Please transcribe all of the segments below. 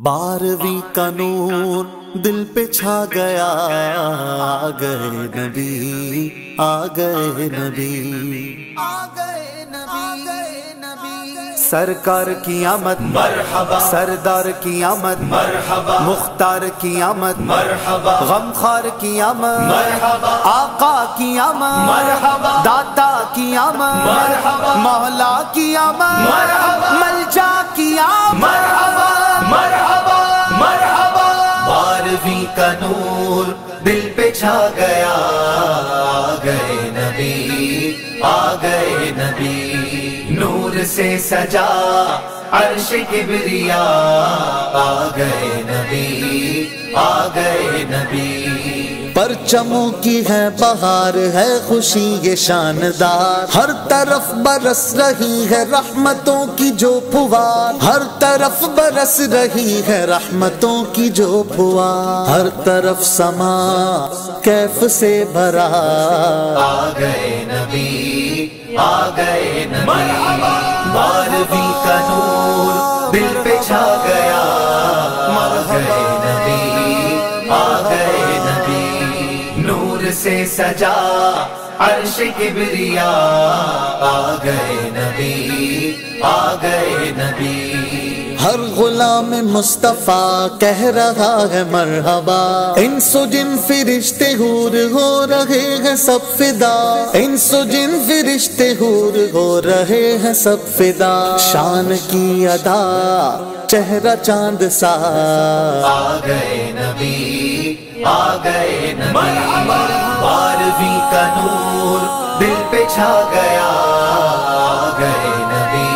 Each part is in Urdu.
12ویں کا نور دل پہ چھا گیا، آ گئے نبی، آ گئے نبی، آ گئے نبی، سرکار کی آمد مرحبا، سردار کی آمد مرحبا، مختار کی آمد مرحبا، غمخوار کی آمد مرحبا، آقا کی آمد مرحبا، داتا کی آمد مرحبا، مولا کی آمد مرحبا، ملجا کی آمد مرحبا، مرحبا مرحبا۔ 12ویں کا نور دل پہ چھا گیا، آ گئے نبی، آ گئے نبی، نور سے سجا عرش کبریا، آ گئے نبی، آ گئے نبی۔ پرچموں کی ہے بہار، ہے خوشی یہ شاندار، ہر طرف برس رہی ہے رحمتوں کی جو پھوار، ہر طرف برس رہی ہے رحمتوں کی جو پھوار، ہر طرف سما کیف سے بھرا، آ گئے نبی، آ گئے نبی۔ 12ویں کا نور دل پہ چھا گیا، آ گئے نبی، آ گئے نبی، نور سے سجا عرش کبریا، آ گئے نبی، آ گئے نبی۔ ہر غلام مصطفیٰ کہہ رہا ہے مرحبا، انس و جن فرشتے حور ہو رہے ہیں سب فدا، انس و جن فرشتے حور ہو رہے ہیں سب فدا، شان کی ادا چہرہ چاند سا، آ گئے نبی، آ گئے نبی۔ 12ویں کا نور دل پہ چھا گیا، آ گئے نبی،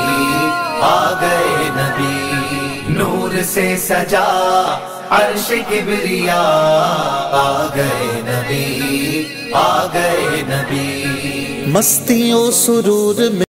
آ گئے نبی، نور سے سجا عرش کبریا، آ گئے نبی، آ گئے نبی۔ مستی و سرور میں